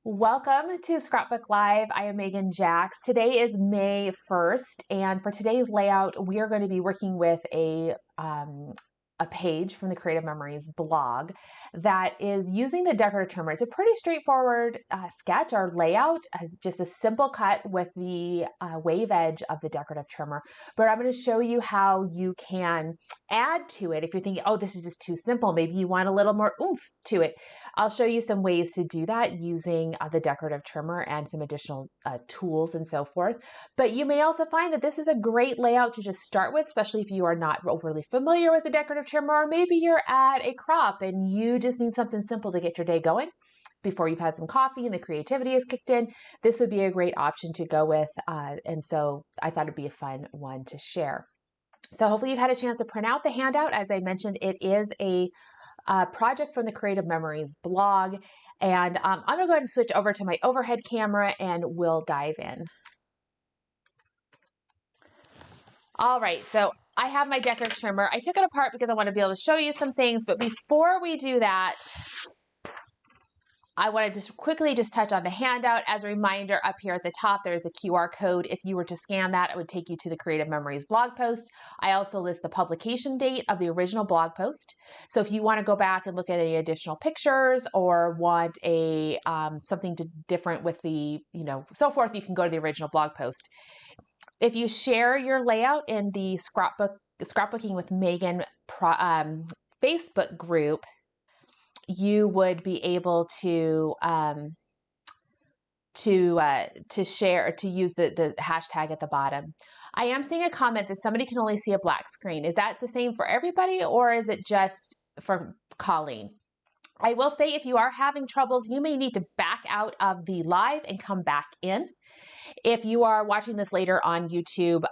Welcome to Scrapbook Live. I am Megan Jacks. Today is May 1st, and for today's layout, we are going to be working with a page from the Creative Memories blog that is using the decorative trimmer. It's a pretty straightforward sketch or layout, just a simple cut with the wave edge of the decorative trimmer. But I'm going to show you how you can add to it if you're thinking, oh, this is just too simple. Maybe you want a little more oomph to it. I'll show you some ways to do that using the decorative trimmer and some additional tools and so forth. But you may also find that this is a great layout to just start with, especially if you are not overly familiar with the decorative trimmer, or maybe you're at a crop and you just need something simple to get your day going before you've had some coffee and the creativity is kicked in. This would be a great option to go with. And so I thought it'd be a fun one to share. So hopefully you've had a chance to print out the handout. As I mentioned, it is a project from the Creative Memories blog. And I'm going to go ahead and switch over to my overhead camera and we'll dive in. All right, so I have my decorative trimmer. I took it apart because I want to be able to show you some things. But before we do that, I want to just quickly touch on the handout. As a reminder, up here at the top, there is a QR code. If you were to scan that, it would take you to the Creative Memories blog post. I also list the publication date of the original blog post. So if you want to go back and look at any additional pictures or want a something different with the, so forth, you can go to the original blog post. If you share your layout in the Scrapbooking with Megan Facebook group, you would be able to share or to use the hashtag at the bottom. I am seeing a comment that somebody can only see a black screen. Is that the same for everybody, or is it just for Colleen? I will say if you are having troubles, you may need to back out of the live and come back in. If you are watching this later on YouTube,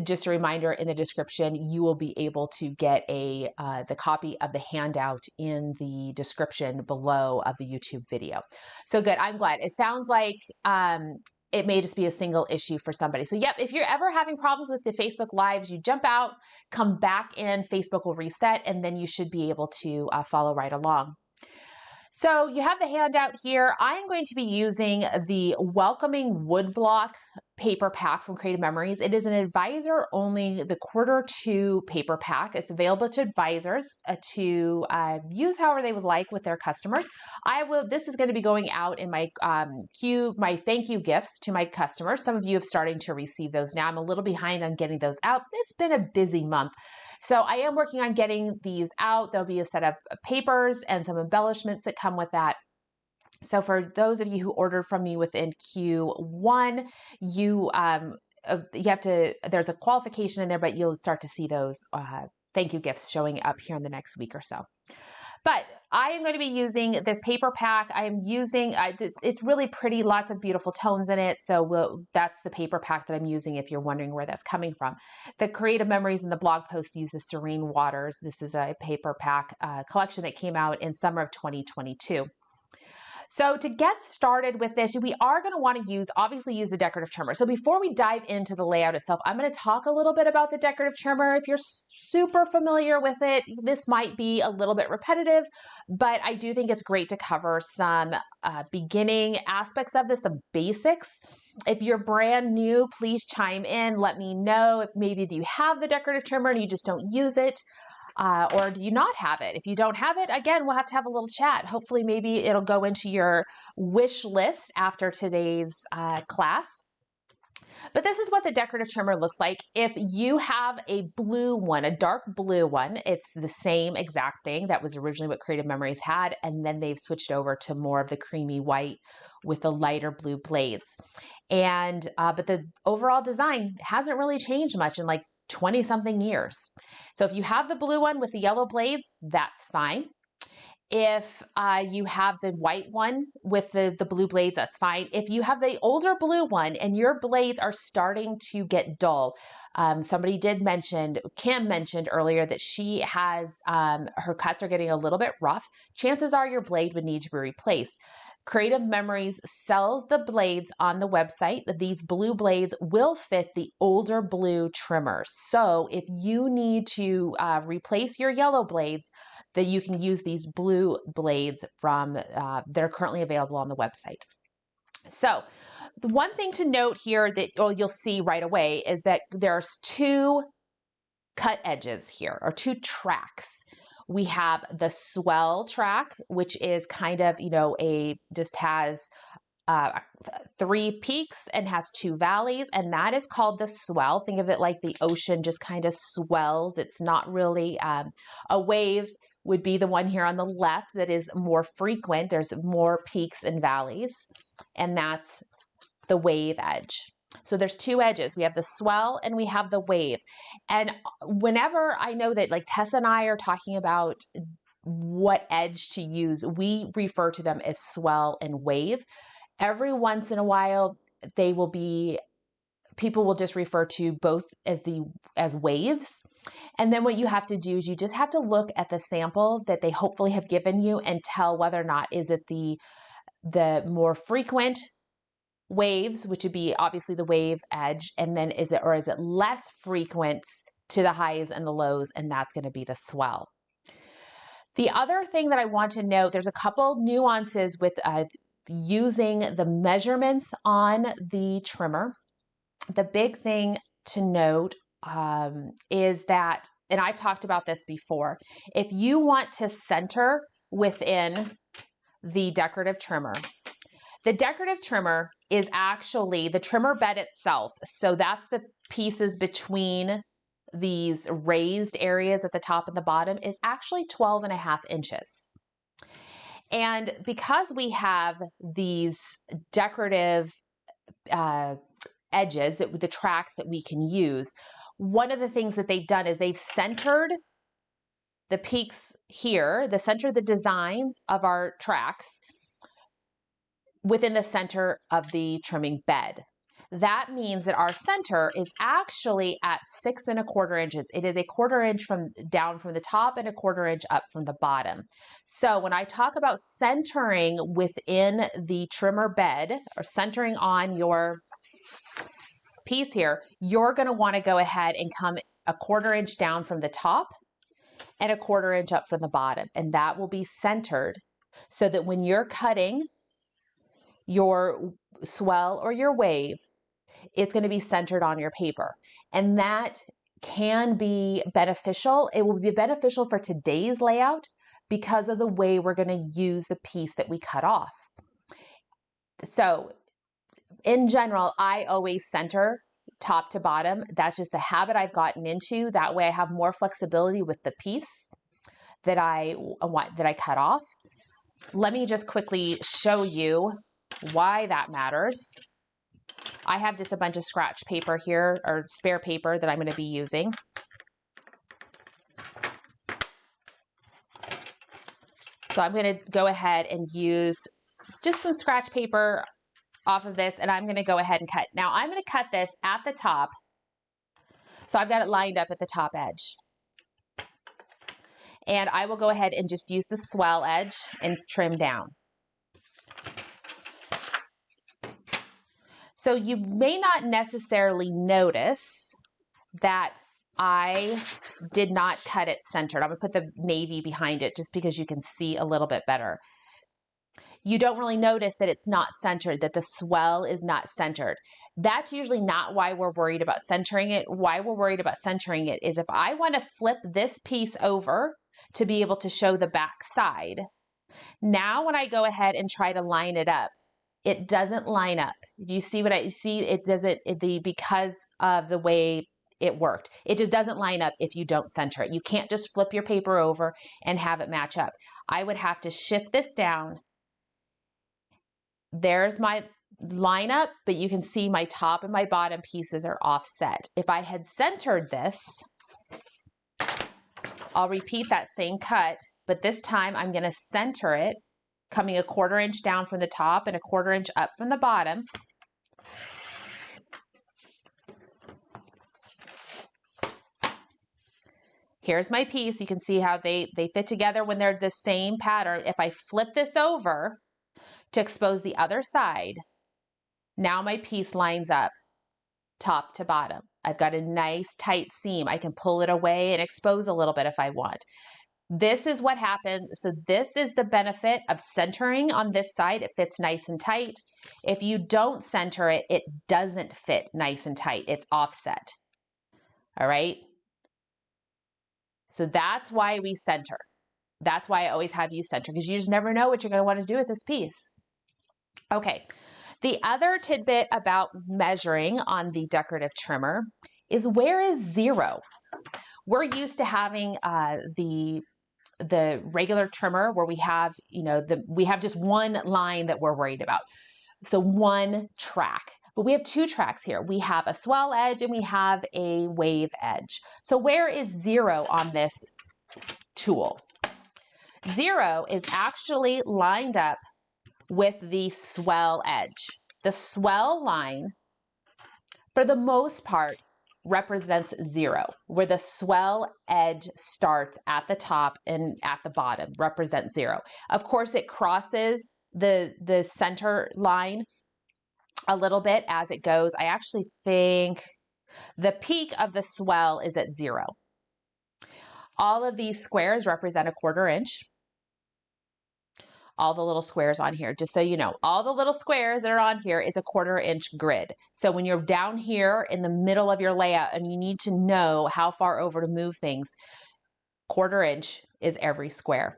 just a reminder, in the description, you will be able to get the copy of the handout in the description below of the YouTube video. So good, I'm glad. It sounds like it may just be a single issue for somebody. So yep, if you're ever having problems with the Facebook Lives, you jump out, come back in, Facebook will reset, and then you should be able to follow right along. So you have the handout here. I am going to be using the Welcoming Woodblock paper pack from Creative Memories. It is an advisor only, the Q2 paper pack. It's available to advisors to use however they would like with their customers. This is going to be going out in my my thank you gifts to my customers. Some of you have starting to receive those now. I'm a little behind on getting those out. It's been a busy month. So I am working on getting these out. There'll be a set of papers and some embellishments that come with that. So for those of you who ordered from me within Q1, you have to, there's a qualification in there, but you'll start to see those thank you gifts showing up here in the next week or so. But I am going to be using this paper pack. I am using, it's really pretty, lots of beautiful tones in it. So that's the paper pack that I'm using if you're wondering where that's coming from. The Creative Memories in the blog post uses Serene Waters. This is a paper pack collection that came out in summer of 2022. So to get started with this, we are going to want to obviously use the decorative trimmer. So before we dive into the layout itself, I'm going to talk a little bit about the decorative trimmer. If you're super familiar with it, this might be a little bit repetitive, but I do think it's great to cover some beginning aspects of this, some basics. If you're brand new, please chime in. Let me know if maybe do you have the decorative trimmer and you just don't use it. Or do you not have it? If you don't have it, again, we'll have to have a little chat. Hopefully, maybe it'll go into your wish list after today's class. But this is what the decorative trimmer looks like. If you have a blue one, a dark blue one, it's the same exact thing. That was originally what Creative Memories had, and then they've switched over to more of the creamy white with the lighter blue blades. And but the overall design hasn't really changed much in like 20-something years. So if you have the blue one with the yellow blades, that's fine. If you have the white one with the blue blades, that's fine. If you have the older blue one and your blades are starting to get dull, somebody did mention, Kim mentioned earlier that she has, her cuts are getting a little bit rough. Chances are your blade would need to be replaced. Creative Memories sells the blades on the website. These blue blades will fit the older blue trimmers. So if you need to replace your yellow blades, that you can use these blue blades from that are currently available on the website. So the one thing to note here that you'll see right away is that there's two cut edges here, or two tracks. We have the swell track, which is kind of, just has 3 peaks and has 2 valleys, and that is called the swell. Think of it like the ocean just kind of swells. It's not really a wave. Would be the one here on the left that is more frequent. There's more peaks and valleys, and that's the wave edge. So there's 2 edges. We have the swell and we have the wave. And whenever I know that like Tessa and I are talking about what edge to use, we refer to them as swell and wave. Every once in a while, people will just refer to both as waves. And then what you have to do is you just have to look at the sample that they hopefully have given you and tell whether or not is it the more frequent waves, which would be obviously the wave edge, and then is it less frequent to the highs and the lows, and that's going to be the swell. The other thing that I want to note, there's a couple nuances with using the measurements on the trimmer. The big thing to note is that, and I've talked about this before, if you want to center within the decorative trimmer, the decorative trimmer is actually the trimmer bed itself. So that's the pieces between these raised areas at the top and the bottom is actually 12.5 inches. And because we have these decorative edges, the tracks that we can use, one of the things that they've done is they've centered the peaks here, the designs of our tracks within the center of the trimming bed. That means that our center is actually at 6.25 inches. It is a 1/4 inch down from the top and a 1/4 inch up from the bottom. So when I talk about centering within the trimmer bed, or centering on your piece here, you're going to want to go ahead and come a 1/4 inch down from the top and a 1/4 inch up from the bottom. And that will be centered so that when you're cutting your swell or your wave, it's going to be centered on your paper. And that can be beneficial. It will be beneficial for today's layout because of the way we're going to use the piece that we cut off. So in general, I always center top to bottom. That's just the habit I've gotten into. That way I have more flexibility with the piece that I cut off. Let me just quickly show you why that matters. I have just a bunch of scratch paper here, or spare paper, that I'm going to be using. So I'm going to go ahead and use just some scratch paper off of this, and I'm going to go ahead and cut. Now I'm going to cut this at the top. So I've got it lined up at the top edge. And I will go ahead and just use the swell edge and trim down. So you may not necessarily notice that I did not cut it centered. I'm going to put the navy behind it just because you can see a little bit better. You don't really notice that it's not centered, that the swell is not centered. That's usually not why we're worried about centering it. Why we're worried about centering it is if I want to flip this piece over to be able to show the back side, now when I go ahead and try to line it up, it doesn't line up. Do you see what I see? It doesn't, because of the way it worked. It just doesn't line up if you don't center it. You can't just flip your paper over and have it match up. I would have to shift this down. There's my lineup, but you can see my top and my bottom pieces are offset. If I had centered this, I'll repeat that same cut, but this time I'm going to center it, coming a 1/4 inch down from the top and a 1/4 inch up from the bottom. Here's my piece. You can see how they fit together when they're the same pattern. If I flip this over to expose the other side, now my piece lines up top to bottom. I've got a nice tight seam. I can pull it away and expose a little bit if I want. This is what happens. So this is the benefit of centering on this side. It fits nice and tight. If you don't center it, it doesn't fit nice and tight. It's offset. All right. So that's why we center. That's why I always have you center, because you just never know what you're going to want to do with this piece. Okay. The other tidbit about measuring on the decorative trimmer is, where is 0? We're used to having the regular trimmer where we have, we have just one line that we're worried about. So one track, but we have 2 tracks here. We have a swell edge and we have a wave edge. So where is 0 on this tool? 0 is actually lined up with the swell edge. The swell line, for the most part, represents 0, where the swell edge starts at the top and at the bottom represents 0. Of course, it crosses the center line a little bit as it goes. I actually think the peak of the swell is at 0. All of these squares represent a 1/4 inch. All the little squares on here, just so you know, all the little squares that are on here is a 1/4 inch grid. So when you're down here in the middle of your layout and you need to know how far over to move things, 1/4 inch is every square.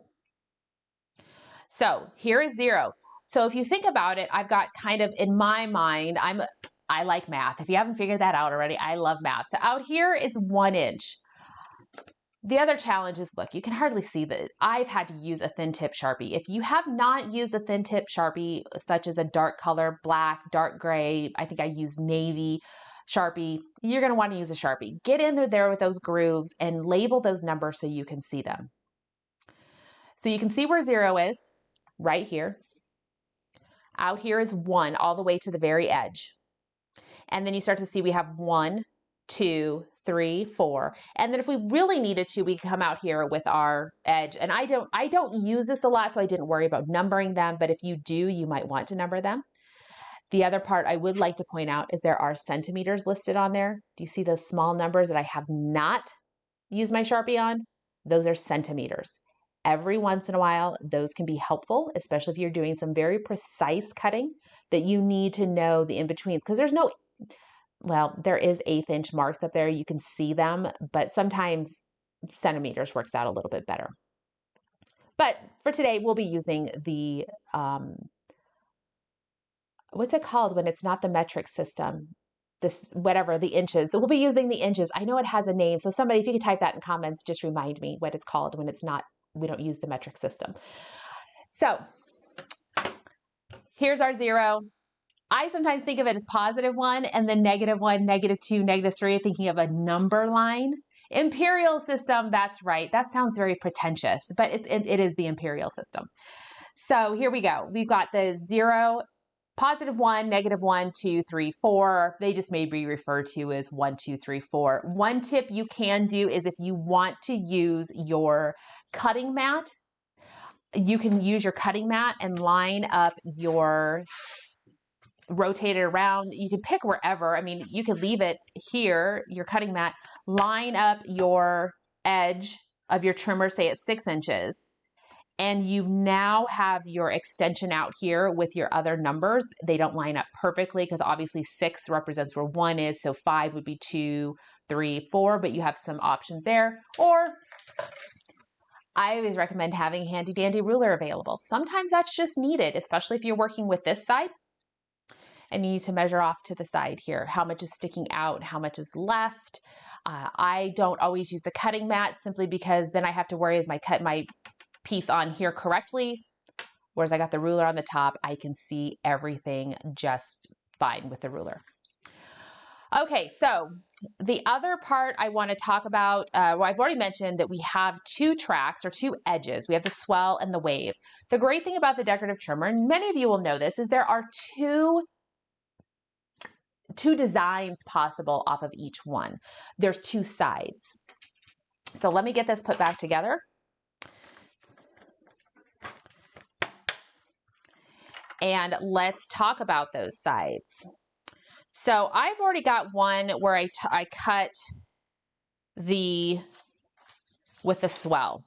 So here is 0. So if you think about it, I've got kind of, in my mind, I like math. If you haven't figured that out already, I love math. So out here is 1 inch. The other challenge is, look, you can hardly see that I've had to use a thin tip Sharpie. If you have not used a thin tip Sharpie, such as a dark color, black, dark gray, I think I use navy Sharpie, you're going to want to use a Sharpie. Get in there with those grooves and label those numbers so you can see them. So you can see where 0 is right here. Out here is 1 all the way to the very edge. And then you start to see we have 1, 2, 3, 4. And then if we really needed to, we can come out here with our edge. And I don't use this a lot, so I didn't worry about numbering them. But if you do, you might want to number them. The other part I would like to point out is there are centimeters listed on there. Do you see those small numbers that I have not used my Sharpie on? Those are centimeters. Every once in a while, those can be helpful, especially if you're doing some very precise cutting that you need to know the in-betweens, because there's no, well, there is 1/8 inch marks up there. You can see them, but sometimes centimeters works out a little bit better. But for today, we'll be using the, what's it called when it's not the metric system? This, whatever, the inches. So we'll be using the inches. I know it has a name. So somebody, if you could type that in comments, just remind me what it's called when it's not, we don't use the metric system. So here's our 0. I sometimes think of it as +1 and then -1, -2, -3, thinking of a number line. Imperial system, that's right. That sounds very pretentious, but it is the imperial system. So here we go. We've got the 0, +1, -1, 2, 3, 4. They just may be referred to as 1, 2, 3, 4. One tip you can do is, if you want to use your cutting mat, you can use your cutting mat and line up your, rotate it around. You can pick wherever. I mean, you could leave it here, your cutting mat, line up your edge of your trimmer, say at 6 inches. And you now have your extension out here with your other numbers. They don't line up perfectly because obviously 6 represents where 1 is. So 5 would be 2, 3, 4, but you have some options there. Or I always recommend having a handy dandy ruler available. Sometimes that's just needed, especially if you're working with this side and you need to measure off to the side here. How much is sticking out? How much is left? I don't always use the cutting mat simply because then I have to worry, is my piece on here correctly? Whereas I got the ruler on the top, I can see everything just fine with the ruler. Okay, so the other part I want to talk about, well, I've already mentioned that we have 2 tracks or 2 edges. We have the swell and the wave. The great thing about the decorative trimmer, and many of you will know this, is there are two designs possible off of each one. There's 2 sides. So let me get this put back together. and let's talk about those sides. So I've already got one where I cut with the swell.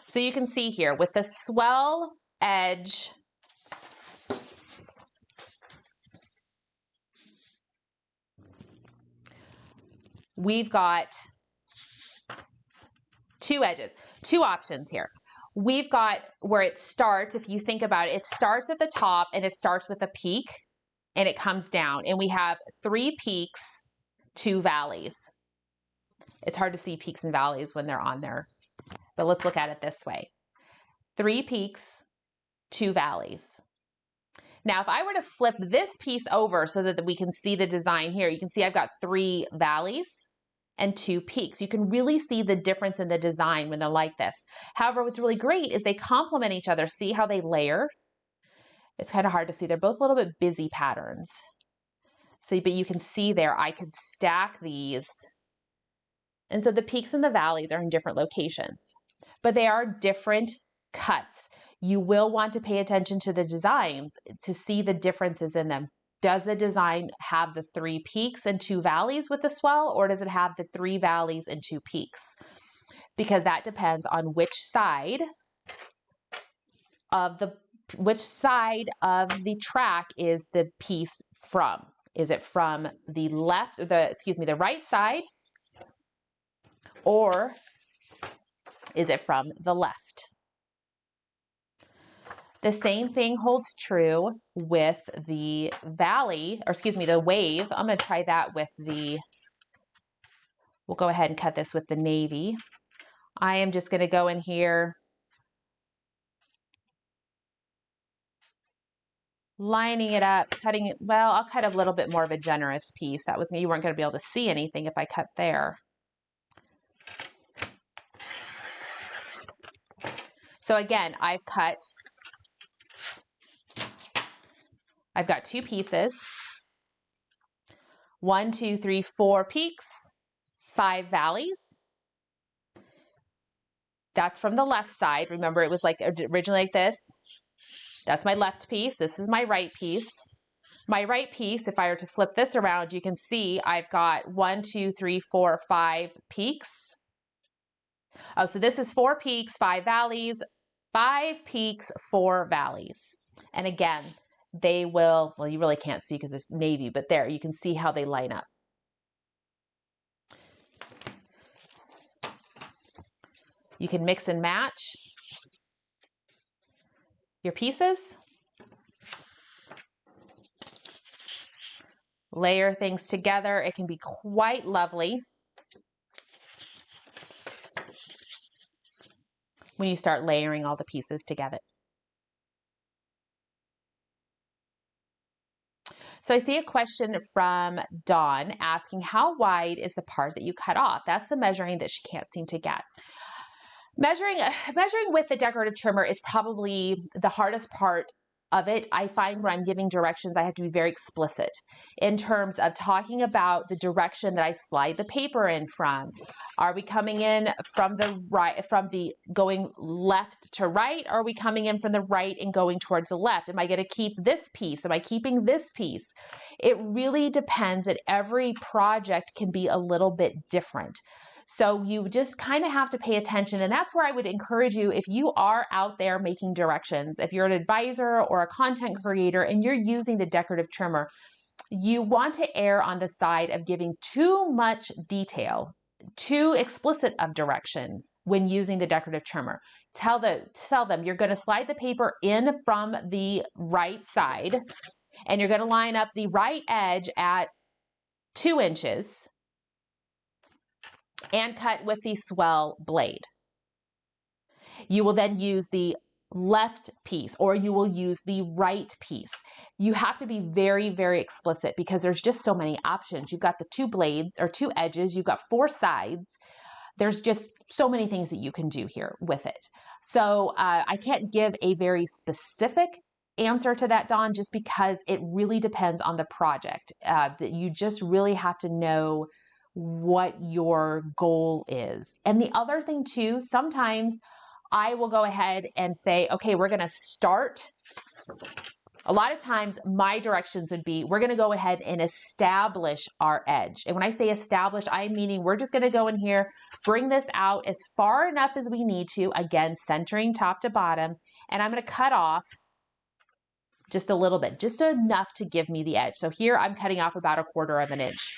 So you can see here with the swell edge, we've got two edges, two options here. We've got where it starts, if you think about it, it starts at the top and it starts with a peak and it comes down, and we have 3 peaks, 2 valleys. It's hard to see peaks and valleys when they're on there, but let's look at it this way. 3 peaks, 2 valleys. Now, if I were to flip this piece over so that we can see the design here, you can see I've got 3 valleys and 2 peaks. You can really see the difference in the design when they're like this. However, what's really great is they complement each other. See how they layer? It's kind of hard to see. They're both a little bit busy patterns. So, but you can see there, I can stack these. And so the peaks and the valleys are in different locations, but they are different cuts. You will want to pay attention to the designs to see the differences in them. Does the design have the 3 peaks and 2 valleys with the swell, or does it have the 3 valleys and 2 peaks? Because that depends on which side of the track is the piece from. Is it from the left, the right side, or is it from the left? The same thing holds true with the the wave. I'm going to try that with we'll go ahead and cut this with the navy. I am just going to go in here, lining it up, cutting it. Well, I'll cut a little bit more of a generous piece. You weren't going to be able to see anything if I cut there. So again, I've got 2 pieces, 1, 2, 3, 4 peaks, 5 valleys. That's from the left side. Remember, it was like originally like this. That's my left piece. This is my right piece. My right piece, if I were to flip this around, you can see I've got 1, 2, 3, 4, 5 peaks. Oh, so this is 4 peaks, 5 valleys, 5 peaks, 4 valleys. And again, they will, well, you really can't see because it's navy, but there, you can see how they line up. You can mix and match your pieces, layer things together. It can be quite lovely when you start layering all the pieces together. So I see a question from Dawn asking, how wide is the part that you cut off? That's the measuring that she can't seem to get. Measuring with the decorative trimmer is probably the hardest part of it. I find when I'm giving directions, I have to be very explicit in terms of talking about the direction that I slide the paper in from. Are we coming in from the right, going left to right? Or are we coming in from the right and going towards the left? Am I going to keep this piece? Am I keeping this piece? It really depends, and every project can be a little bit different. So you just kind of have to pay attention, and that's where I would encourage you, if you are out there making directions, if you're an advisor or a content creator and you're using the decorative trimmer, you want to err on the side of giving too much detail, too explicit of directions when using the decorative trimmer. Tell them you're going to slide the paper in from the right side, and you're going to line up the right edge at 2 inches and cut with the swell blade. You will then use the left piece, or you will use the right piece. You have to be very, very explicit because there's just so many options. You've got the 2 blades or 2 edges, you've got 4 sides. There's just so many things that you can do here with it. So I can't give a very specific answer to that, Dawn, just because it really depends on the project. That you just really have to know what your goal is. And the other thing too, sometimes I will go ahead and say, okay, we're going to start A lot of times my directions would be, we're gonna go ahead and establish our edge. And when I say established, I'm meaning we're just gonna go in here, bring this out as far enough as we need to, again, centering top to bottom, and I'm gonna cut off just a little bit, just enough to give me the edge. So here I'm cutting off about 1/4 of an inch.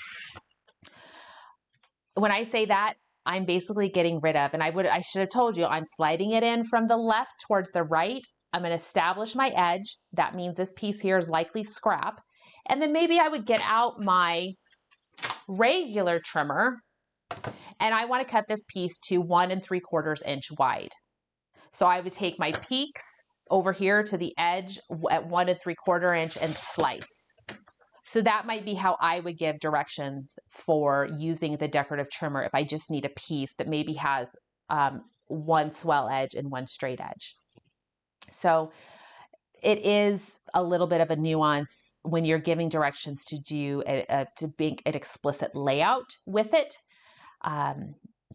When I say that, I'm basically getting rid of, and I should have told you, I'm sliding it in from the left towards the right. I'm going to establish my edge. That means this piece here is likely scrap. And then maybe I would get out my regular trimmer, and I want to cut this piece to 1 3/4 inch wide. So I would take my peaks over here to the edge at 1 3/4 inch and slice. So that might be how I would give directions for using the decorative trimmer if I just need a piece that maybe has one swell edge and one straight edge. So it is a little bit of a nuance when you're giving directions to do to make an explicit layout with it.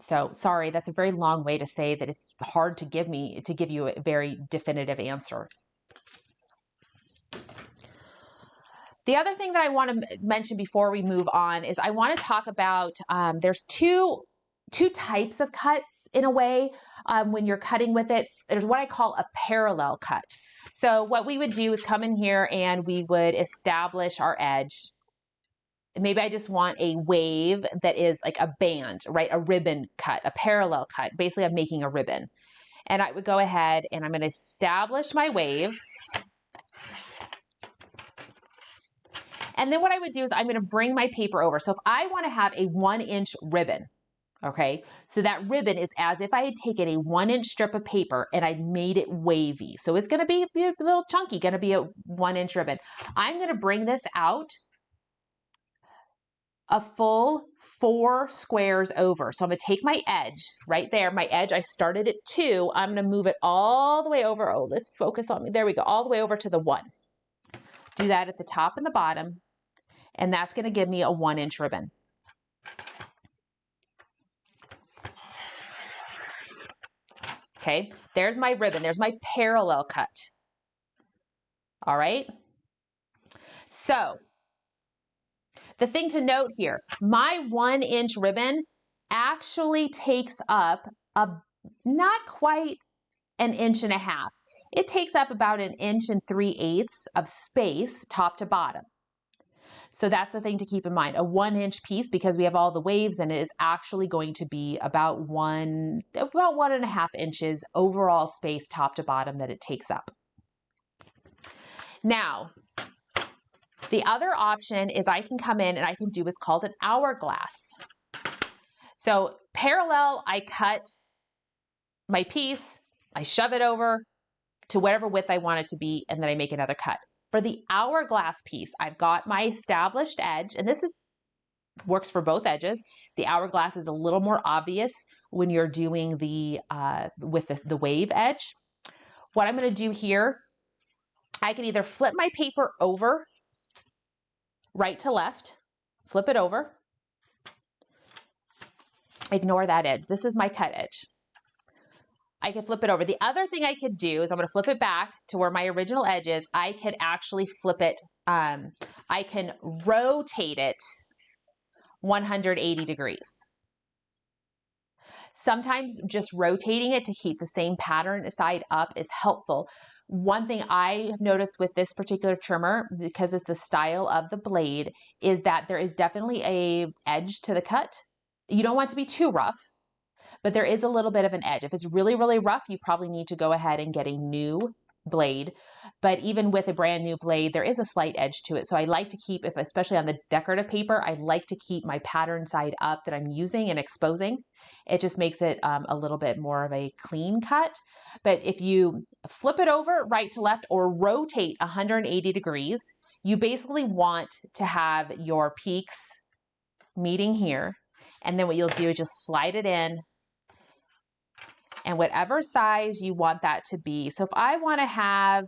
So sorry, that's a very long way to say that it's hard to give you a very definitive answer. The other thing that I want to mention before we move on is I want to talk about, there's two types of cuts in a way when you're cutting with it. There's what I call a parallel cut. So what we would do is come in here and we would establish our edge. Maybe I just want a wave that is like a band, right? A ribbon cut, a parallel cut. Basically, I'm making a ribbon. And I would go ahead and I'm going to establish my wave. And then what I would do is I'm going to bring my paper over. So if I want to have a 1-inch ribbon, okay, so that ribbon is as if I had taken a 1-inch strip of paper and I made it wavy. So it's going to be a little chunky, going to be a 1-inch ribbon. I'm going to bring this out a full 4 squares over. So I'm going to take my edge right there. My edge, I started at 2. I'm going to move it all the way over. Oh, let's focus on me. There we go. All the way over to the 1. Do that at the top and the bottom. And that's going to give me a 1-inch ribbon. Okay, there's my ribbon. There's my parallel cut. All right. So the thing to note here, my 1-inch ribbon actually takes up not quite 1.5 inches. It takes up about 1 3/8 inches of space top to bottom. So that's the thing to keep in mind. A 1-inch piece, because we have all the waves in it, is actually going to be about 1.5 inches overall space top to bottom that it takes up. Now, the other option is I can come in and I can do what's called an hourglass. So parallel, I cut my piece, I shove it over to whatever width I want it to be, and then I make another cut. For the hourglass piece, I've got my established edge, and this works for both edges. The hourglass is a little more obvious when you're doing with the wave edge. What I'm going to do here, I can either flip my paper over right to left, flip it over, ignore that edge. This is my cut edge. I can flip it over. The other thing I could do is I'm going to flip it back to where my original edge is. I could actually flip it. I can rotate it 180 degrees. Sometimes just rotating it to keep the same pattern side up is helpful. One thing I have noticed with this particular trimmer, because it's the style of the blade, is that there is definitely an edge to the cut. You don't want it to be too rough, but there is a little bit of an edge. If it's really, really rough, you probably need to go ahead and get a new blade. But even with a brand new blade, there is a slight edge to it. So I like to keep, especially on the decorative paper, I like to keep my pattern side up that I'm using and exposing. It just makes it a little bit more of a clean cut. But if you flip it over right to left or rotate 180 degrees, you basically want to have your peaks meeting here. And then what you'll do is just slide it in, and whatever size you want that to be. So if I want to have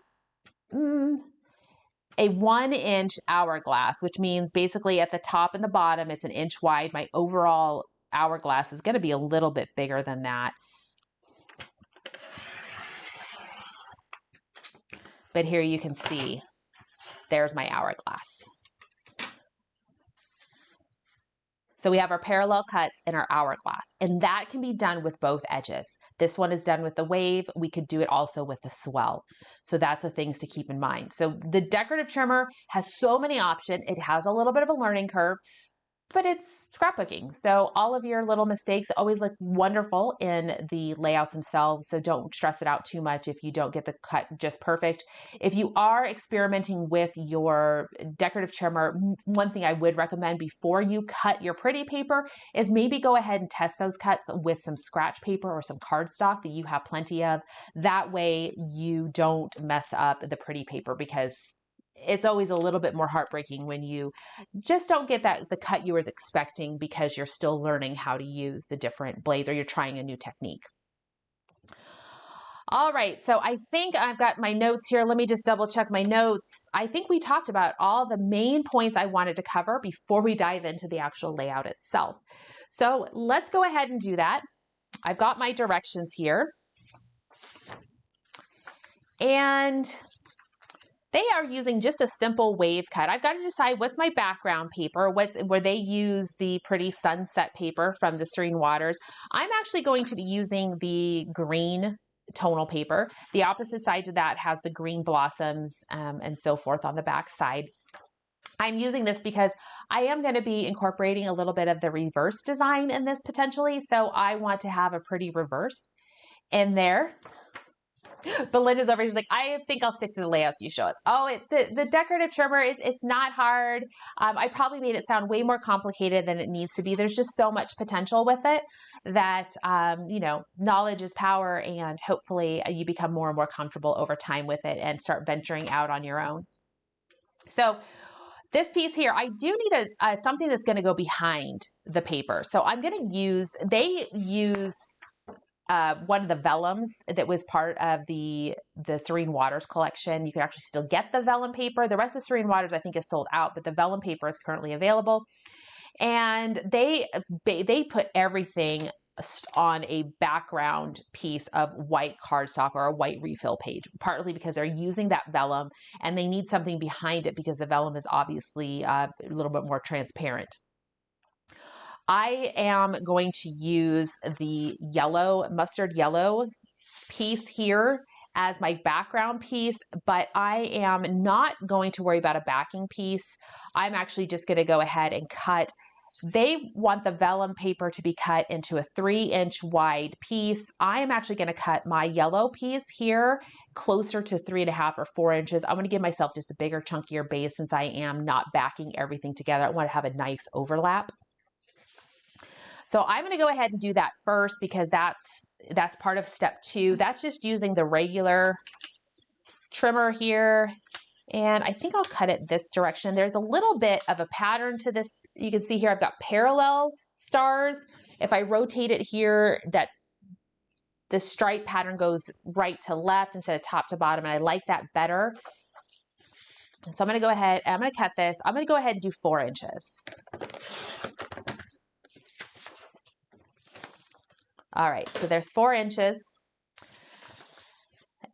a 1-inch hourglass, which means basically at the top and the bottom, it's 1 inch wide. My overall hourglass is going to be a little bit bigger than that. But here you can see, there's my hourglass. So we have our parallel cuts and our hourglass, and that can be done with both edges. This one is done with the wave. We could do it also with the swell. So that's the things to keep in mind. So the decorative trimmer has so many options. It has a little bit of a learning curve, but it's scrapbooking. So all of your little mistakes always look wonderful in the layouts themselves. So don't stress it out too much if you don't get the cut just perfect. If you are experimenting with your decorative trimmer, one thing I would recommend before you cut your pretty paper is maybe go ahead and test those cuts with some scratch paper or some cardstock that you have plenty of. That way you don't mess up the pretty paper, because it's always a little bit more heartbreaking when you just don't get the cut you were expecting because you're still learning how to use the different blades or you're trying a new technique. All right, so I think I've got my notes here. Let me just double check my notes. I think we talked about all the main points I wanted to cover before we dive into the actual layout itself. So let's go ahead and do that. I've got my directions here. And they are using just a simple wave cut. I've got to decide what's my background paper, where they use the pretty sunset paper from the Serene Waters. I'm actually going to be using the green tonal paper. The opposite side to that has the green blossoms and so forth on the back side. I'm using this because I am going to be incorporating a little bit of the reverse design in this potentially. So I want to have a pretty reverse in there. Belinda's over here. She's like, I think I'll stick to the layouts you show us. Oh, the decorative trimmer, it's not hard. I probably made it sound way more complicated than it needs to be. There's just so much potential with it that, you know, knowledge is power, and hopefully you become more and more comfortable over time with it and start venturing out on your own. So this piece here, I do need something that's going to go behind the paper. So I'm going to use, they use one of the vellums that was part of the Serene Waters collection. You can actually still get the vellum paper. The rest of Serene Waters I think is sold out, but the vellum paper is currently available. And they put everything on a background piece of white cardstock or a white refill page, partly because they're using that vellum and they need something behind it because the vellum is obviously a little bit more transparent. I am going to use the mustard yellow piece here as my background piece, but I am not going to worry about a backing piece. I'm actually just going to go ahead and cut. They want the vellum paper to be cut into a 3-inch wide piece. I am actually going to cut my yellow piece here closer to 3.5 or 4 inches. I'm going to give myself just a bigger, chunkier base since I am not backing everything together. I want to have a nice overlap. So I'm going to go ahead and do that first because that's part of step 2. That's just using the regular trimmer here. And I think I'll cut it this direction. There's a little bit of a pattern to this. You can see here I've got parallel stars. If I rotate it here, that the stripe pattern goes right to left instead of top to bottom, and I like that better. So I'm going to go ahead, I'm going to cut this. I'm going to go ahead and do 4 inches. All right, so there's 4 inches.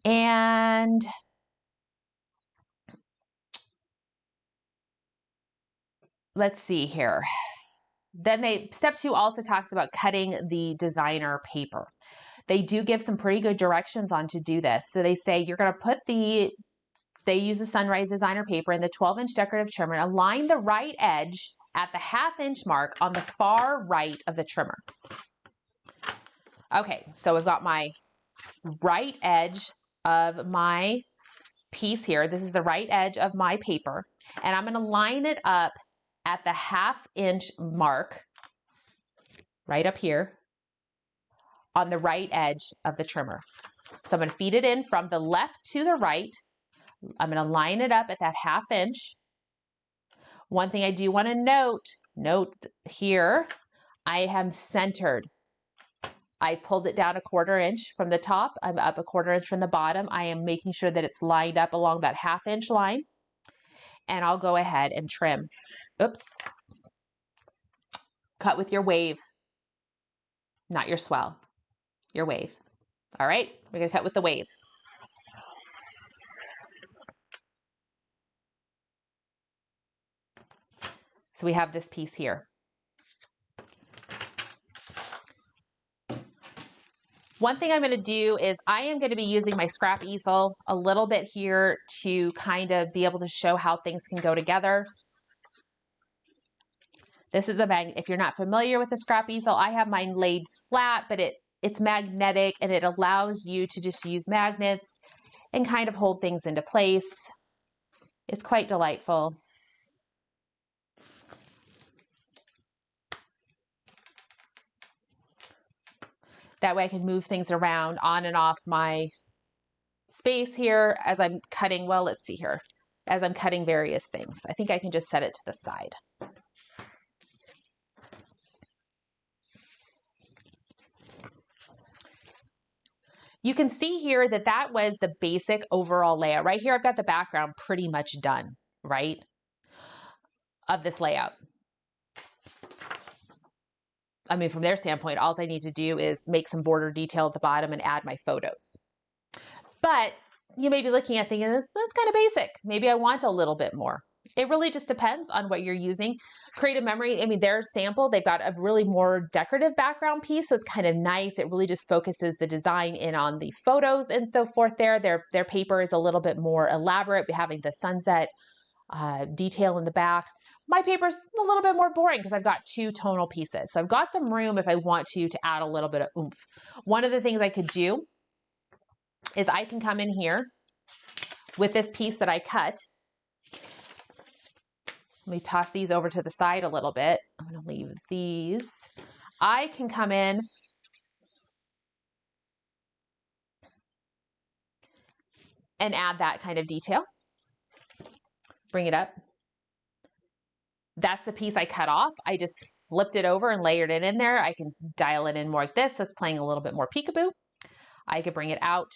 And let's see here. Then step 2 also talks about cutting the designer paper. They do give some pretty good directions on to do this. So they say you're going to put they use the Sunrise designer paper in the 12-inch decorative trimmer and align the right edge at the 1/2 inch mark on the far right of the trimmer. Okay, so we've got my right edge of my piece here. This is the right edge of my paper, and I'm going to line it up at the 1/2 inch mark right up here on the right edge of the trimmer. So I'm going to feed it in from the left to the right. I'm going to line it up at that 1/2 inch. One thing I do want to note here, I am centered. I pulled it down a 1/4 inch from the top. I'm up a 1/4 inch from the bottom. I am making sure that it's lined up along that 1/2 inch line. And I'll go ahead and trim. Oops. Cut with your wave, not your swell, your wave. All right, we're going to cut with the wave. So we have this piece here. One thing I'm going to do is I am going to be using my scrap easel a little bit here to kind of be able to show how things can go together. This is a magnet. If you're not familiar with the scrap easel, I have mine laid flat, but it's magnetic and it allows you to just use magnets and kind of hold things into place. It's quite delightful. That way I can move things around on and off my space here as I'm cutting, well, let's see here, as I'm cutting various things. I think I can just set it to the side. You can see here that that was the basic overall layout. Right here, I've got the background pretty much done, right, of this layout. I mean, from their standpoint, all I need to do is make some border detail at the bottom and add my photos. But you may be looking at thinking, that's kind of basic. Maybe I want a little bit more. It really just depends on what you're using. Creative Memory, I mean, their sample, they've got a really more decorative background piece, so it's kind of nice. It really just focuses the design in on the photos and so forth there. Their paper is a little bit more elaborate, having the sunset detail in the back. My paper's a little bit more boring because I've got two tonal pieces. So I've got some room if I want to add a little bit of oomph. One of the things I could do is I can come in here with this piece that I cut. Let me toss these over to the side a little bit. I'm going to leave these. I can come in and add that kind of detail. Bring it up. That's the piece I cut off. I just flipped it over and layered it in there. I can dial it in more like this, so it's playing a little bit more peekaboo. I could bring it out.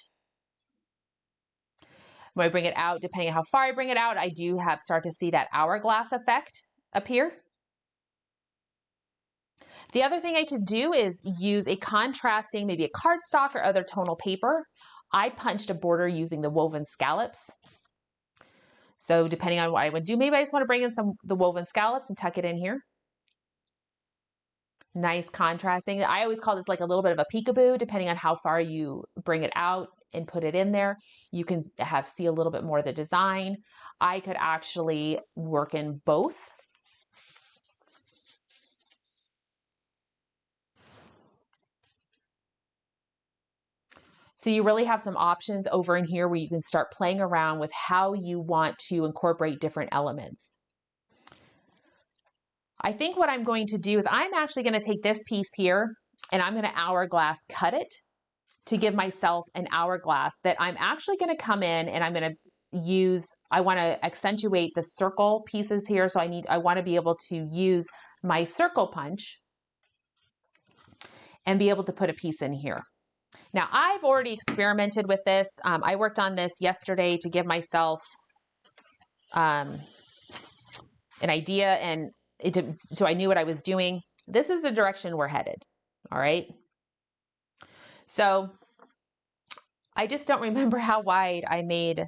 When I bring it out, depending on how far I bring it out, I do start to see that hourglass effect appear. The other thing I could do is use a contrasting, maybe a cardstock or other tonal paper. I punched a border using the woven scallops. So depending on what I would do, maybe I just want to bring in the woven scallops and tuck it in here. Nice contrasting. I always call this like a little bit of a peekaboo, depending on how far you bring it out and put it in there. You can see a little bit more of the design. I could actually work in both. So you really have some options over in here where you can start playing around with how you want to incorporate different elements. I think what I'm going to do is I'm actually going to take this piece here and I'm going to hourglass cut it to give myself an hourglass that I'm actually going to come in and I'm going to use, I want to accentuate the circle pieces here. So I want to be able to use my circle punch and be able to put a piece in here. Now, I've already experimented with this. I worked on this yesterday to give myself an idea, and so I knew what I was doing. This is the direction we're headed, all right? So I just don't remember how wide I made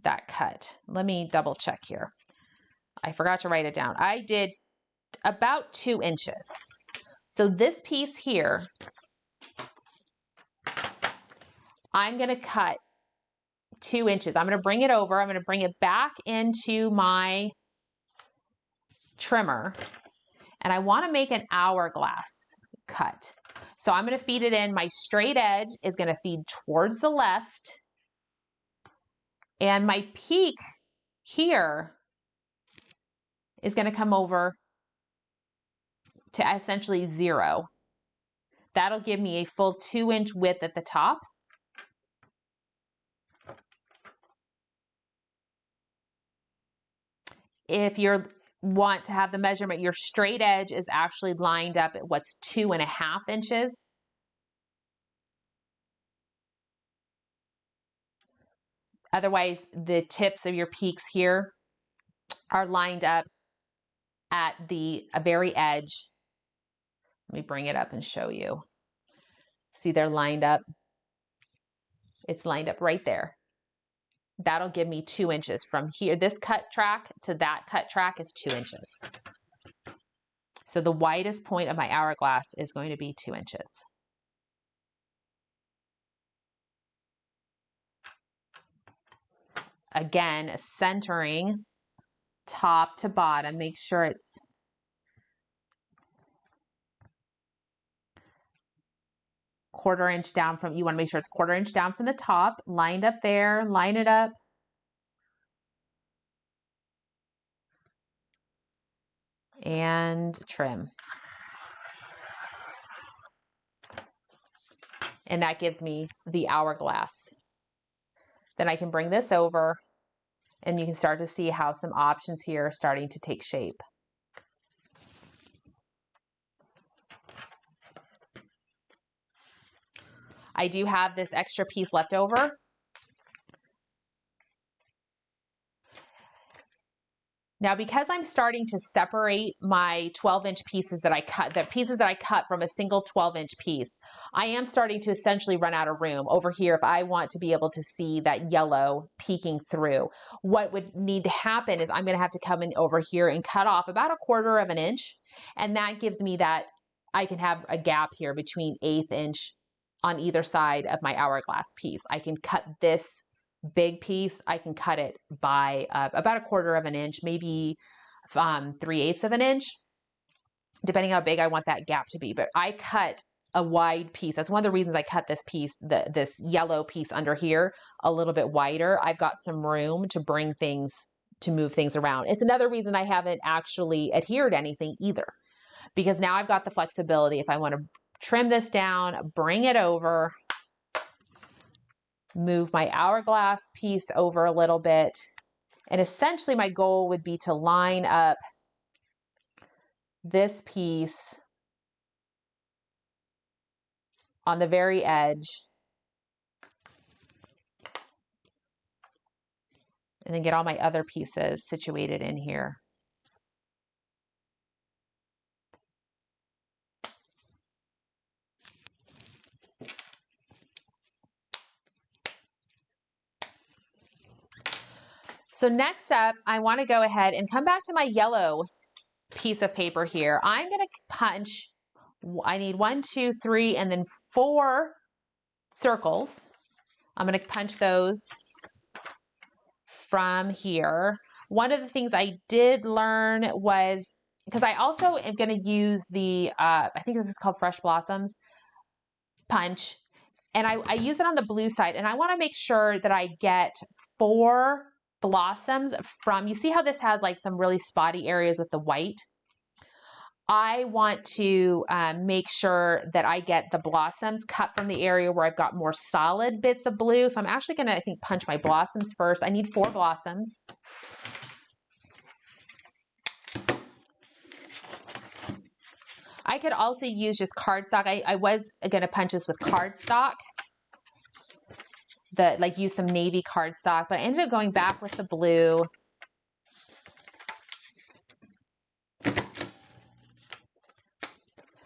that cut. Let me double check here. I forgot to write it down. I did about 2 inches. So this piece here, I'm going to cut 2 inches. I'm going to bring it over. I'm going to bring it back into my trimmer, and I want to make an hourglass cut. So I'm going to feed it in. My straight edge is going to feed towards the left, and my peak here is going to come over to essentially 0. That'll give me a full 2-inch width at the top. If you want to have the measurement, your straight edge is actually lined up at what's 2.5 inches. Otherwise, the tips of your peaks here are lined up at the very edge. Let me bring it up and show you. See, they're lined up. It's lined up right there. That'll give me 2 inches from here. This cut track to that cut track is 2 inches. So the widest point of my hourglass is going to be 2 inches. Again, centering top to bottom, make sure it's quarter inch down from, you want to make sure it's quarter inch down from the top, lined up there, line it up. And trim. And that gives me the hourglass. Then I can bring this over and you can start to see how some options here are starting to take shape. I do have this extra piece left over. Now, because I'm starting to separate my 12-inch pieces that I cut, the pieces that I cut from a single 12-inch piece, I am starting to essentially run out of room over here if I want to be able to see that yellow peeking through. What would need to happen is I'm going to have to come in over here and cut off about 1/4 of an inch. And that gives me that I can have a gap here between 1/8 inch on either side of my hourglass piece. I can cut this big piece, I can cut it by about 1/4 of an inch, maybe 3/8 of an inch, depending how big I want that gap to be. But I cut a wide piece. That's one of the reasons I cut this piece, this yellow piece under here, a little bit wider. I've got some room to bring things, to move things around. It's another reason I haven't actually adhered anything either, because now I've got the flexibility. If I want to trim this down, bring it over, move my hourglass piece over a little bit. And essentially my goal would be to line up this piece on the very edge and then get all my other pieces situated in here. So next up, I want to go ahead and come back to my yellow piece of paper here. I'm going to punch, I need 1, 2, 3, and then 4 circles. I'm going to punch those from here. One of the things I did learn was, because I also am going to use the, I think this is called Fresh Blossoms punch, and I use it on the blue side, and I want to make sure that I get 4 blossoms from, you see how this has like some really spotty areas with the white? I want to make sure that I get the blossoms cut from the area where I've got more solid bits of blue. So I'm actually going to, I think, punch my blossoms first. I need 4 blossoms. I could also use just cardstock. I was going to punch this with cardstock, like use some navy cardstock, but I ended up going back with the blue.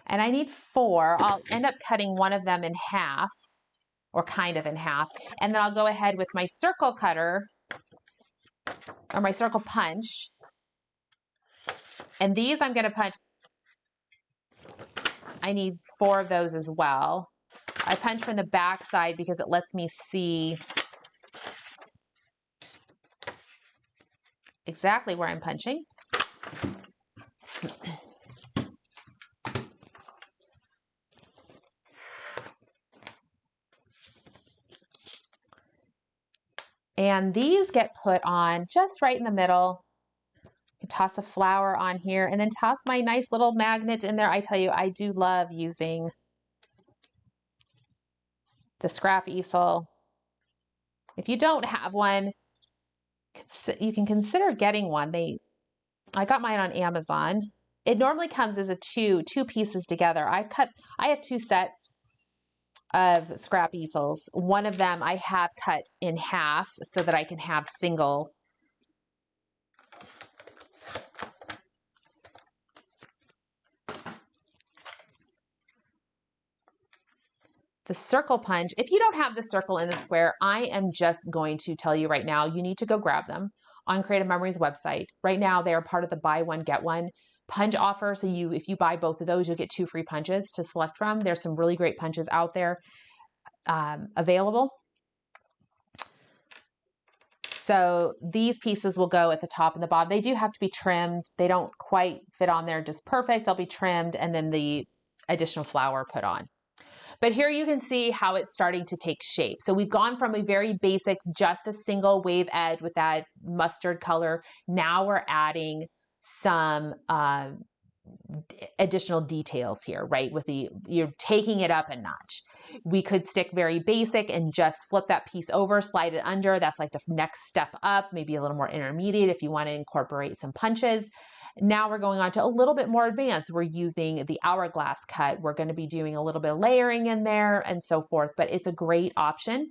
And I need 4. I'll end up cutting one of them in half, or kind of in half. And then I'll go ahead with my circle cutter, or my circle punch. And these I'm going to punch. I need 4 of those as well. I punch from the back side because it lets me see exactly where I'm punching. And these get put on just right in the middle. You toss a flower on here and then toss my nice little magnet in there. I tell you, I do love using the scrap easel. If you don't have one, you can consider getting one. I got mine on Amazon. It normally comes as a two pieces together. I have 2 sets of scrap easels. One of them I have cut in half so that I can have single. The circle punch, if you don't have the circle in the square, I am just going to tell you right now, you need to go grab them on Creative Memories website. Right now, they are part of the buy one, get one. punch offer. So if you buy both of those, you'll get 2 free punches to select from. There's some really great punches out there available. So these pieces will go at the top and the bottom. They do have to be trimmed. They don't quite fit on there just perfect. They'll be trimmed and then the additional flower put on. But here you can see how it's starting to take shape. So we've gone from a very basic, just a single wave edge with that mustard color. Now we're adding some additional details here, right? You're taking it up a notch. We could stick very basic and just flip that piece over, slide it under. That's like the next step up, maybe a little more intermediate if you want to incorporate some punches. Now we're going on to a little bit more advanced. We're using the Hourglass Cut. We're going to be doing a little bit of layering in there and so forth, but it's a great option.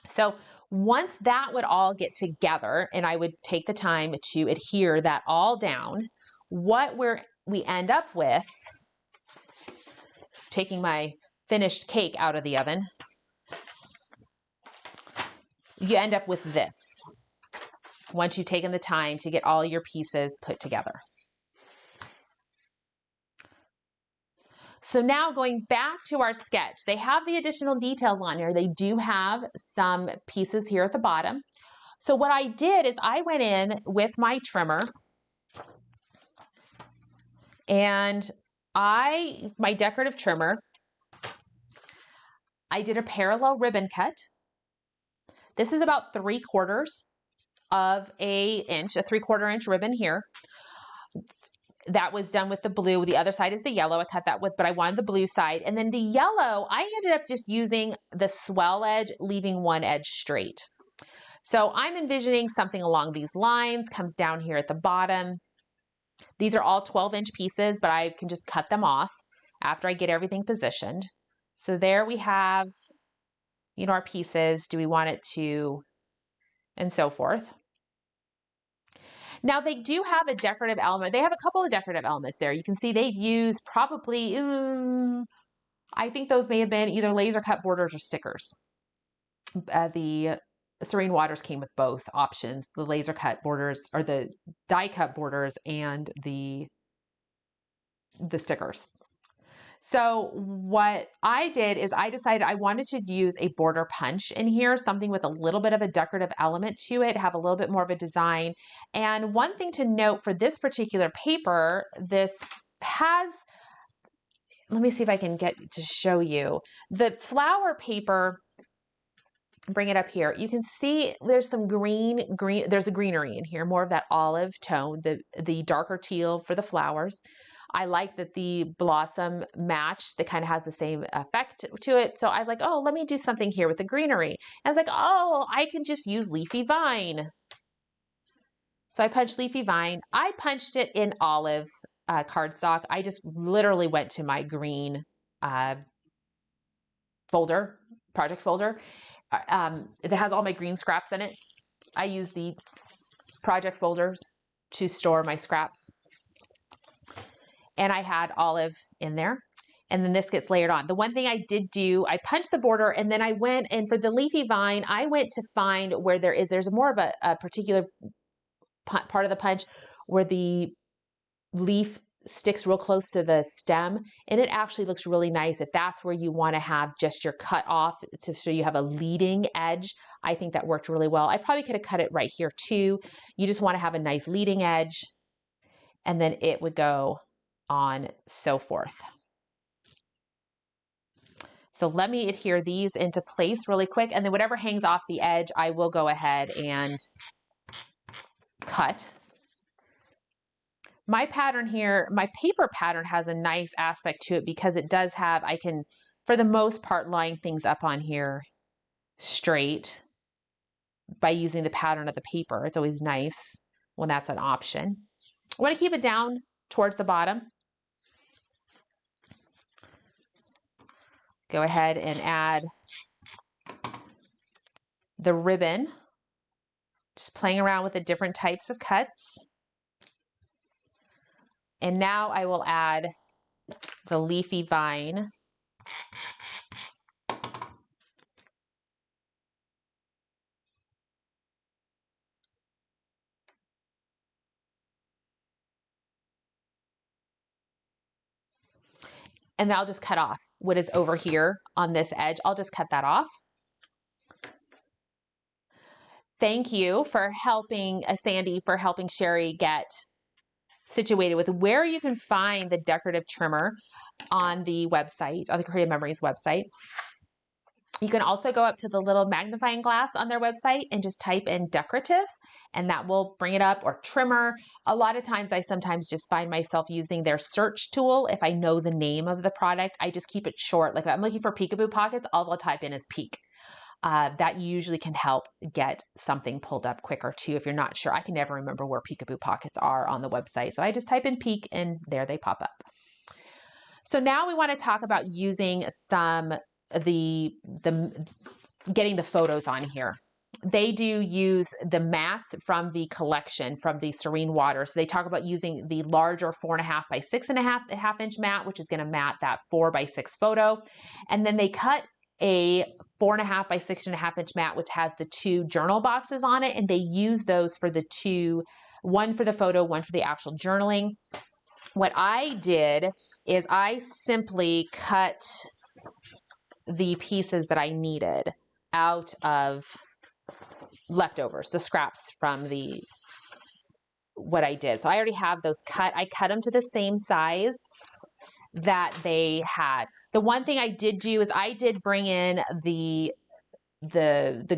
So once that would all get together, and I would take the time to adhere that all down, what we end up with, taking my finished cake out of the oven, you end up with this once you've taken the time to get all your pieces put together. So now going back to our sketch, they have the additional details on here. They do have some pieces here at the bottom. So what I did is I went in with my trimmer and my decorative trimmer, I did a parallel ribbon cut. This is about 3/4 of an inch, a 3/4 inch ribbon here. That was done with the blue. The other side is the yellow. I cut that with, but I wanted the blue side. And then the yellow, I ended up just using the swell edge, leaving one edge straight. So I'm envisioning something along these lines, comes down here at the bottom. These are all 12-inch pieces, but I can just cut them off after I get everything positioned. So there we have, our pieces. Do we want it to, and so forth. Now they do have a decorative element. They have a couple of decorative elements there. You can see they've used probably, I think those may have been either laser cut borders or stickers. The Serene Waters came with both options, the laser cut borders or the die cut borders and the stickers. So what I did is I decided I wanted to use a border punch in here, something with a little bit of a decorative element to it, have a little bit more of a design. And one thing to note for this particular paper, this has, let me see if I can get to show you. The flower paper, bring it up here. You can see there's some green, there's a greenery in here, more of that olive tone, the darker teal for the flowers. I like that the blossom match that kind of has the same effect to it. So I was like, oh, let me do something here with the greenery. And I was like, oh, I can just use leafy vine. So I punched leafy vine. I punched it in olive cardstock. I just literally went to my green folder, project folder. It has all my green scraps in it. I use the project folders to store my scraps. And I had olive in there. And then this gets layered on. The one thing I did do, I punched the border and then I went, and for the leafy vine, I went to find where there's more of a particular part of the punch where the leaf sticks real close to the stem, and it actually looks really nice. If that's where you want to have just your cut off, so you have a leading edge, I think that worked really well. I probably could have cut it right here too. You just want to have a nice leading edge, and then it would go on, so forth. So let me adhere these into place really quick, and then whatever hangs off the edge, I will go ahead and cut. My pattern here, my paper pattern has a nice aspect to it because it does have, I can, for the most part, line things up on here straight by using the pattern of the paper. It's always nice when that's an option. I want to keep it down towards the bottom. Go ahead and add the ribbon, just playing around with the different types of cuts. And now I will add the leafy vine. And then I'll just cut off what is over here on this edge. I'll just cut that off. Thank you for helping Sandy, for helping Sherry get situated with where you can find the decorative trimmer on the website, on the Creative Memories website. You can also go up to the little magnifying glass on their website and just type in decorative, and that will bring it up, or trimmer. A lot of times I sometimes just find myself using their search tool. If I know the name of the product, I just keep it short. Like if I'm looking for peekaboo pockets, all I'll type in is peek. That usually can help get something pulled up quicker too. If you're not sure, I can never remember where peekaboo pockets are on the website. So I just type in peek and there they pop up. So now we want to talk about using getting the photos on here. They do use the mats from the collection, from the Serene Water. So they talk about using the larger 4.5 by 6.5 inch mat, which is going to mat that 4 by 6 photo. And then they cut a 4.5 by 6.5 inch mat, which has the 2 journal boxes on it. And they use those for the 2, one for the photo, one for the actual journaling. What I did is I simply cut the pieces that I needed out of leftovers, the scraps from what I did. So I already have those cut. I cut them to the same size that they had. The one thing I did do is I did bring in the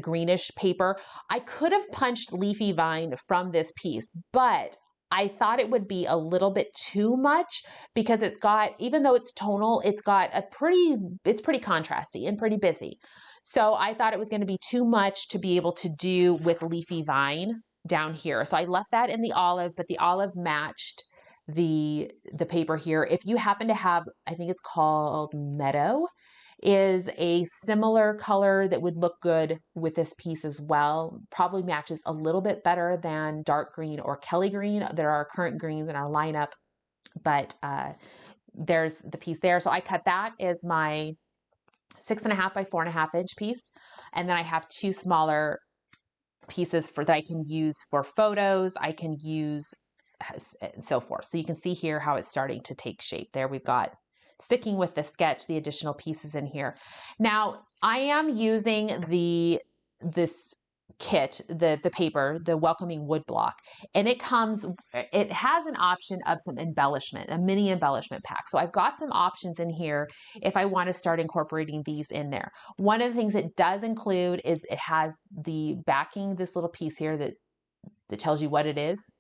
greenish paper. I could have punched leafy vine from this piece, but I thought it would be a little bit too much because it's got, even though it's tonal, it's got it's pretty contrasty and pretty busy. So I thought it was going to be too much to be able to do with leafy vine down here. So I left that in the olive, but the olive matched the paper here. If you happen to have, I think it's called Meadow, is a similar color that would look good with this piece as well. Probably matches a little bit better than dark green or Kelly green. There are current greens in our lineup, but there's the piece there. So I cut that as my 6.5 by 4.5 inch piece. And then I have 2 smaller pieces that I can use for photos. I can use and so forth. So you can see here how it's starting to take shape. There we've got, sticking with the sketch, the additional pieces in here. Now I am using this kit, the paper, the Welcoming Wood Block, and it has an option of some embellishment, a mini embellishment pack. So I've got some options in here if I want to start incorporating these in there. One of the things it does include is it has the backing, this little piece here that tells you what it is.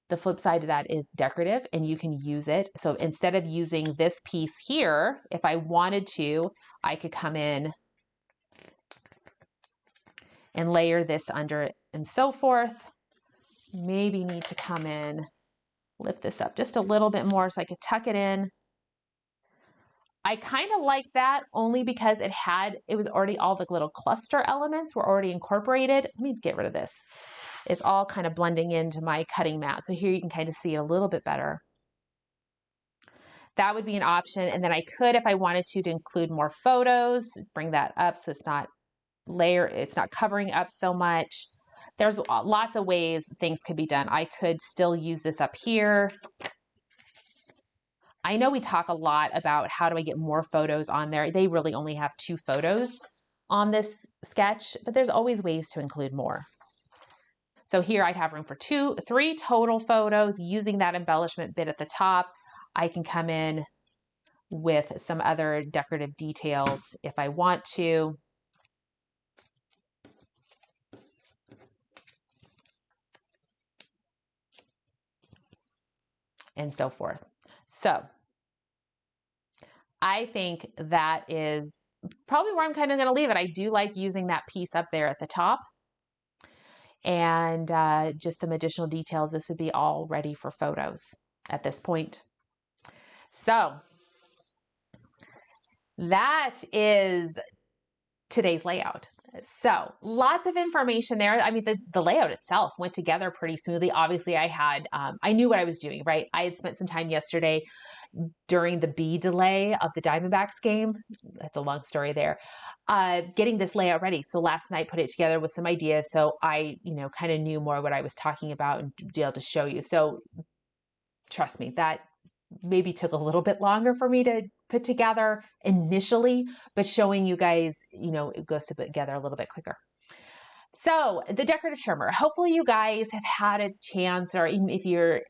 The flip side to that is decorative, and you can use it. So instead of using this piece here, if I wanted to, I could come in and layer this under it and so forth. Maybe need to come in, lift this up just a little bit more so I could tuck it in. I kind of like that only because it was already, all the little cluster elements were already incorporated. Let me get rid of this. It's all kind of blending into my cutting mat. So here you can kind of see it a little bit better. That would be an option. And then I could, if I wanted to include more photos, bring that up so it's not covering up so much. There's lots of ways things could be done. I could still use this up here. I know we talk a lot about how do I get more photos on there. They really only have 2 photos on this sketch, but there's always ways to include more. So here I'd have room for 3 total photos using that embellishment bit at the top. I can come in with some other decorative details if I want to. And so forth. So I think that is probably where I'm kind of going to leave it. I do like using that piece up there at the top. And just some additional details. This would be all ready for photos at this point. So that is today's layout. So lots of information there. I mean, the layout itself went together pretty smoothly. Obviously I knew what I was doing, right? I had spent some time yesterday during the B delay of the Diamondbacks game. That's a long story there. Getting this layout ready. So last night put it together with some ideas. So I, kind of knew more what I was talking about and be able to show you. So trust me, that maybe took a little bit longer for me to put together initially, but showing you guys, it goes together a little bit quicker. So the decorative trimmer, hopefully you guys have had a chance, or even if you're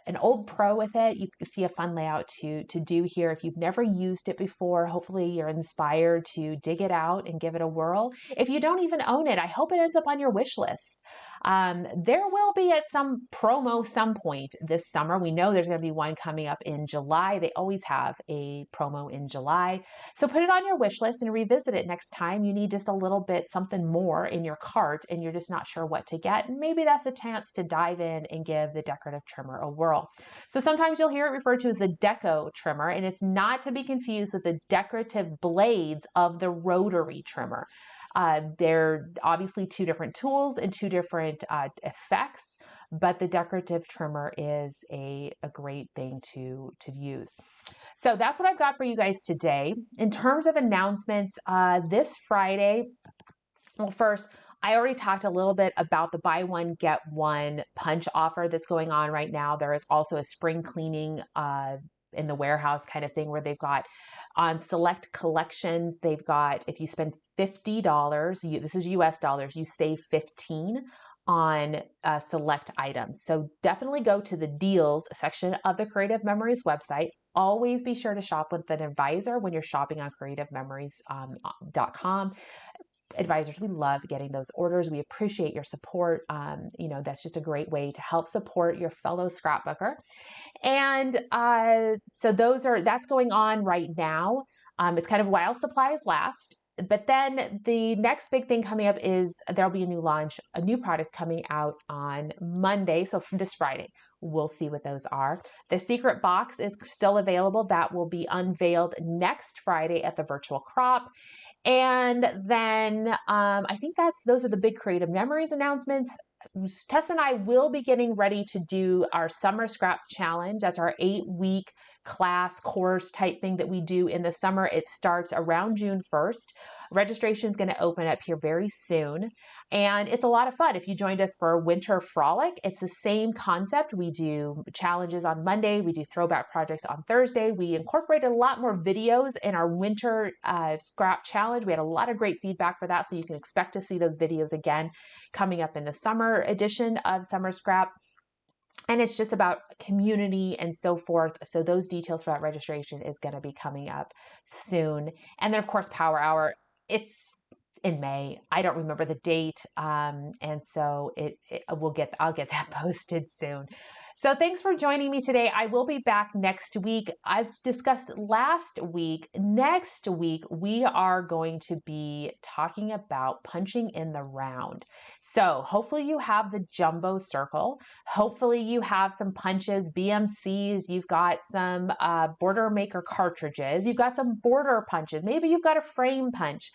an old pro with it, you can see a fun layout to do here. If you've never used it before, hopefully you're inspired to dig it out and give it a whirl. If you don't even own it, I hope it ends up on your wish list. There will be at some promo some point this summer. We know there's going to be one coming up in July. They always have a promo in July. So put it on your wish list and revisit it next time you need just a little bit something more in your cart and you're just not sure what to get. And maybe that's a chance to dive in and give the decorative trimmer a whirl. So sometimes you'll hear it referred to as the deco trimmer, and it's not to be confused with the decorative blades of the rotary trimmer. They're obviously two different tools and two different effects, but the decorative trimmer is a great thing to use. So that's what I've got for you guys today. In terms of announcements, this Friday, well, first, I already talked a little bit about the buy one, get one punch offer that's going on right now. There is also a spring cleaning in the warehouse kind of thing where they've got on select collections, they've got, if you spend $50, this is US dollars, you save 15 on select items. So definitely go to the deals section of the Creative Memories website. Always be sure to shop with an advisor when you're shopping on creativememories.com. Advisors, we love getting those orders. We appreciate your support. That's just a great way to help support your fellow scrapbooker. And so that's going on right now. It's kind of while supplies last. But then the next big thing coming up is there'll be a new launch, a new product coming out on Monday. So from this Friday, we'll see what those are. The secret box is still available. That will be unveiled next Friday at the virtual crop. And then I think those are the big Creative Memories announcements. Tess and I will be getting ready to do our summer scrap challenge. That's our 8-week class course type thing that we do in the summer. It starts around June 1st. Registration is going to open up here very soon. And it's a lot of fun. If you joined us for Winter Frolic, it's the same concept. We do challenges on Monday. We do throwback projects on Thursday. We incorporated a lot more videos in our winter scrap challenge. We had a lot of great feedback for that. So you can expect to see those videos again coming up in the summer edition of Summer Scrap. And it's just about community and so forth. So those details for that registration is going to be coming up soon. And then of course, Power Hour, it's in May. I don't remember the date. And so I'll get that posted soon. So thanks for joining me today. I will be back next week. As discussed last week, next week, we are going to be talking about punching in the round. So hopefully you have the jumbo circle. Hopefully you have some punches, BMCs. You've got some border maker cartridges. You've got some border punches. Maybe you've got a frame punch,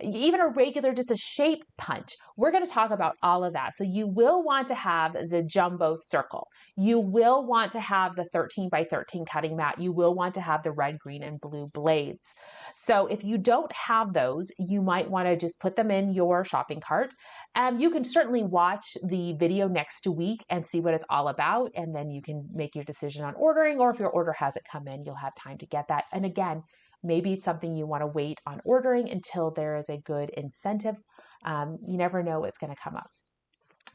even a regular, just a shape punch. We're going to talk about all of that. So you will want to have the jumbo circle. You will want to have the 13 by 13 cutting mat. You will want to have the red, green, and blue blades. So if you don't have those, you might want to just put them in your shopping cart. You can certainly watch the video next week and see what it's all about. And then you can make your decision on ordering, or if your order hasn't come in, you'll have time to get that. And again, maybe it's something you want to wait on ordering until there is a good incentive. You never know what's going to come up.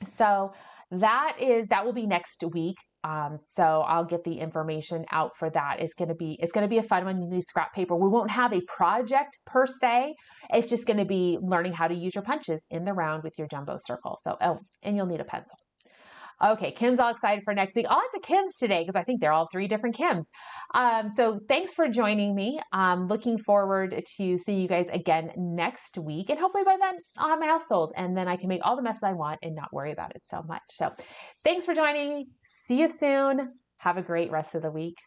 So that will be next week. So I'll get the information out for that. It's going to be a fun one. You need scrap paper. We won't have a project per se. It's just going to be learning how to use your punches in the round with your jumbo circle. So, and you'll need a pencil. Okay, Kim's all excited for next week. I'll add to Kim's today because I think they're all 3 different Kims. So thanks for joining me. Looking forward to see you guys again next week. And hopefully by then I'll have my house sold and then I can make all the messes I want and not worry about it so much. So thanks for joining me. See you soon. Have a great rest of the week.